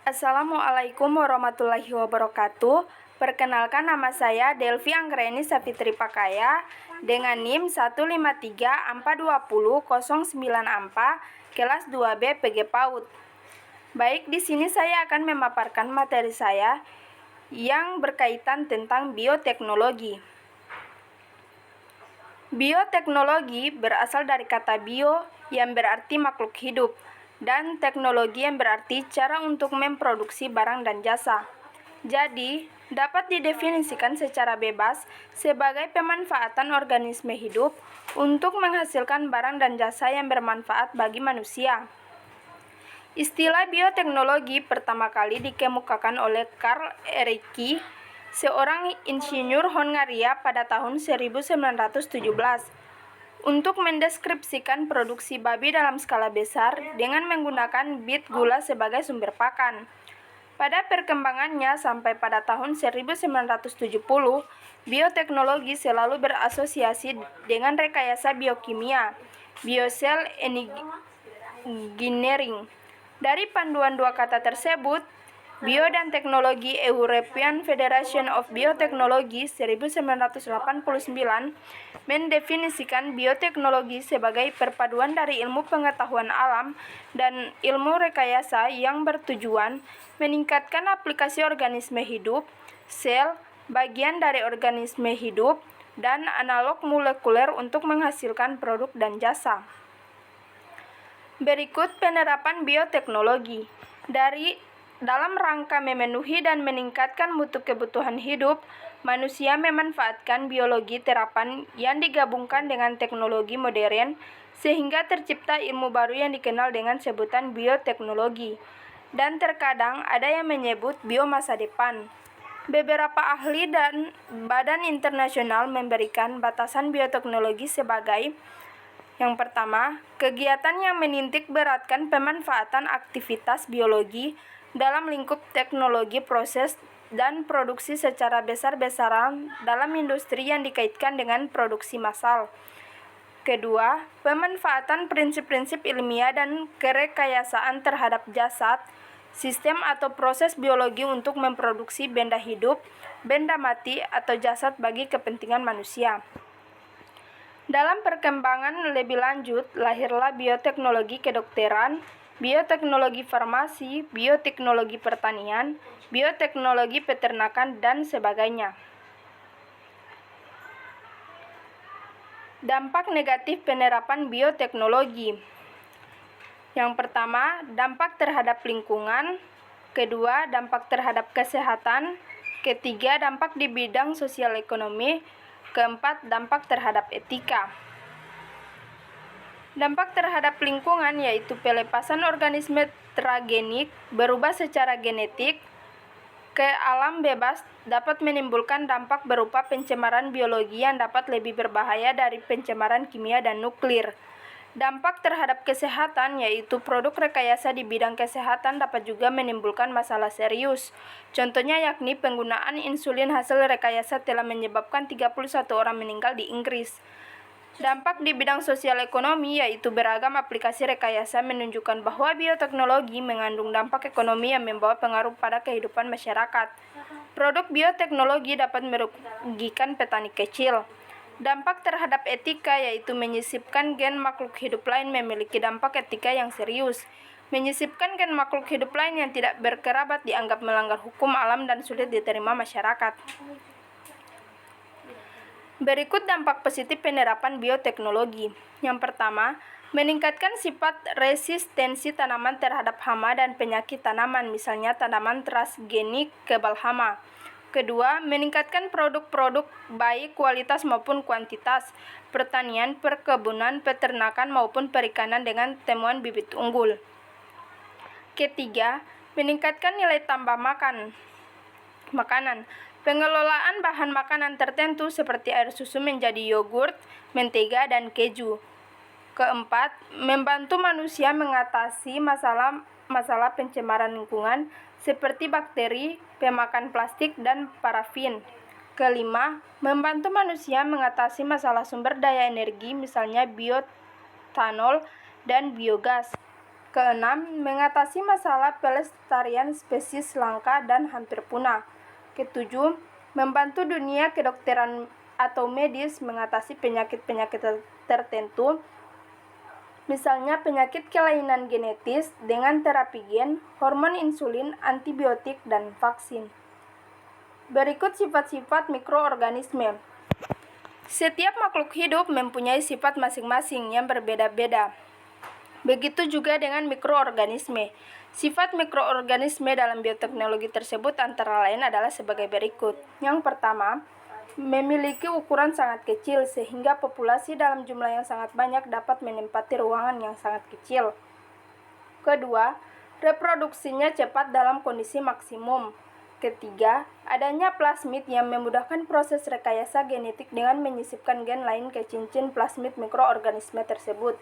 Assalamualaikum warahmatullahi wabarakatuh. Perkenalkan, nama saya Delvi Anggreni Safitri Pakaya dengan NIM 153-420-09 kelas 2B PG PAUD. Baik, di sini saya akan memaparkan materi saya yang berkaitan tentang bioteknologi. Bioteknologi berasal dari kata bio yang berarti makhluk hidup, dan teknologi yang berarti cara untuk memproduksi barang dan jasa. Jadi, dapat didefinisikan secara bebas sebagai pemanfaatan organisme hidup untuk menghasilkan barang dan jasa yang bermanfaat bagi manusia. Istilah bioteknologi pertama kali dikemukakan oleh Carl Ereky, seorang insinyur Hongaria pada tahun 1917. Untuk mendeskripsikan produksi babi dalam skala besar dengan menggunakan bit gula sebagai sumber pakan. Pada perkembangannya sampai pada tahun 1970, bioteknologi selalu berasosiasi dengan rekayasa biokimia, biocell engineering. Dari panduan dua kata tersebut, Bio dan Teknologi European Federation of Biotechnology 1989 mendefinisikan bioteknologi sebagai perpaduan dari ilmu pengetahuan alam dan ilmu rekayasa yang bertujuan meningkatkan aplikasi organisme hidup, sel, bagian dari organisme hidup, dan analog molekuler untuk menghasilkan produk dan jasa. Berikut penerapan bioteknologi. Dalam rangka memenuhi dan meningkatkan mutu kebutuhan hidup, manusia memanfaatkan biologi terapan yang digabungkan dengan teknologi modern sehingga tercipta ilmu baru yang dikenal dengan sebutan bioteknologi, dan terkadang ada yang menyebut bio masa depan. Beberapa ahli dan badan internasional memberikan batasan bioteknologi sebagai: yang pertama, kegiatan yang menitik beratkan pemanfaatan aktivitas biologi dalam lingkup teknologi proses dan produksi secara besar-besaran dalam industri yang dikaitkan dengan produksi massal. Kedua, pemanfaatan prinsip-prinsip ilmiah dan kerekayasaan terhadap jasad, sistem atau proses biologi untuk memproduksi benda hidup, benda mati, atau jasad bagi kepentingan manusia. Dalam perkembangan lebih lanjut, lahirlah bioteknologi kedokteran, bioteknologi farmasi, bioteknologi pertanian, bioteknologi peternakan, dan sebagainya. Dampak negatif penerapan bioteknologi. Yang pertama, dampak terhadap lingkungan. Kedua, dampak terhadap kesehatan. Ketiga, dampak di bidang sosial ekonomi. Keempat, dampak terhadap etika. Dampak terhadap lingkungan yaitu pelepasan organisme transgenik berubah secara genetik ke alam bebas dapat menimbulkan dampak berupa pencemaran biologi yang dapat lebih berbahaya dari pencemaran kimia dan nuklir. Dampak terhadap kesehatan yaitu produk rekayasa di bidang kesehatan dapat juga menimbulkan masalah serius. Contohnya yakni penggunaan insulin hasil rekayasa telah menyebabkan 31 orang meninggal di Inggris. Dampak di bidang sosial ekonomi yaitu beragam aplikasi rekayasa menunjukkan bahwa bioteknologi mengandung dampak ekonomi yang membawa pengaruh pada kehidupan masyarakat. Produk bioteknologi dapat merugikan petani kecil. Dampak terhadap etika yaitu menyisipkan gen makhluk hidup lain memiliki dampak etika yang serius. Menyisipkan gen makhluk hidup lain yang tidak berkerabat dianggap melanggar hukum alam dan sulit diterima masyarakat. Berikut dampak positif penerapan bioteknologi. Yang pertama, meningkatkan sifat resistensi tanaman terhadap hama dan penyakit tanaman, misalnya tanaman transgenik kebal hama. Kedua, meningkatkan produk-produk baik kualitas maupun kuantitas, pertanian, perkebunan, peternakan maupun perikanan dengan temuan bibit unggul. Ketiga, meningkatkan nilai tambah makanan. Pengelolaan bahan makanan tertentu seperti air susu menjadi yogurt, mentega, dan keju. Keempat, membantu manusia mengatasi masalah pencemaran lingkungan seperti bakteri, pemakan plastik, dan parafin. Kelima, membantu manusia mengatasi masalah sumber daya energi misalnya bioetanol dan biogas. Keenam, mengatasi masalah pelestarian spesies langka dan hampir punah. Ketujuh, membantu dunia kedokteran atau medis mengatasi penyakit-penyakit tertentu, misalnya penyakit kelainan genetis dengan terapi gen, hormon insulin, antibiotik, dan vaksin. Berikut sifat-sifat mikroorganisme. Setiap makhluk hidup mempunyai sifat masing-masing yang berbeda-beda. Begitu juga dengan mikroorganisme. Sifat mikroorganisme dalam bioteknologi tersebut antara lain adalah sebagai berikut. Yang pertama, memiliki ukuran sangat kecil sehingga populasi dalam jumlah yang sangat banyak dapat menempati ruangan yang sangat kecil. Kedua, reproduksinya cepat dalam kondisi maksimum. Ketiga, adanya plasmid yang memudahkan proses rekayasa genetik dengan menyisipkan gen lain ke cincin plasmid mikroorganisme tersebut.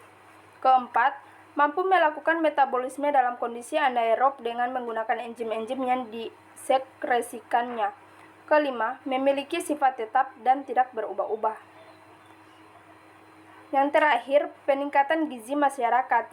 Keempat, mampu melakukan metabolisme dalam kondisi anaerob dengan menggunakan enzim-enzim yang disekresikannya. Kelima, memiliki sifat tetap dan tidak berubah-ubah. Yang terakhir, peningkatan gizi masyarakat.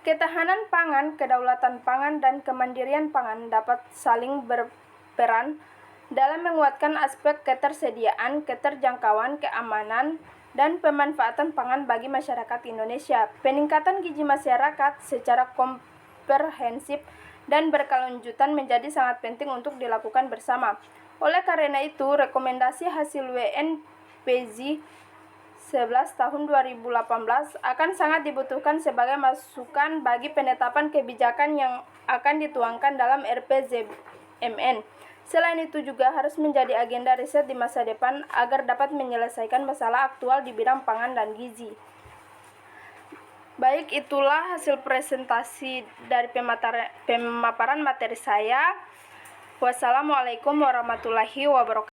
Ketahanan pangan, kedaulatan pangan, dan kemandirian pangan dapat saling berperan dalam menguatkan aspek ketersediaan, keterjangkauan, keamanan, dan pemanfaatan pangan bagi masyarakat Indonesia. Peningkatan gizi masyarakat secara komprehensif dan berkelanjutan menjadi sangat penting untuk dilakukan bersama. Oleh karena itu, rekomendasi hasil WNPZ 11 tahun 2018 akan sangat dibutuhkan sebagai masukan bagi penetapan kebijakan yang akan dituangkan dalam RPJMN. Selain itu juga harus menjadi agenda riset di masa depan agar dapat menyelesaikan masalah aktual di bidang pangan dan gizi. Baik, itulah hasil presentasi dari pemaparan materi saya. Wassalamualaikum warahmatullahi wabarakatuh.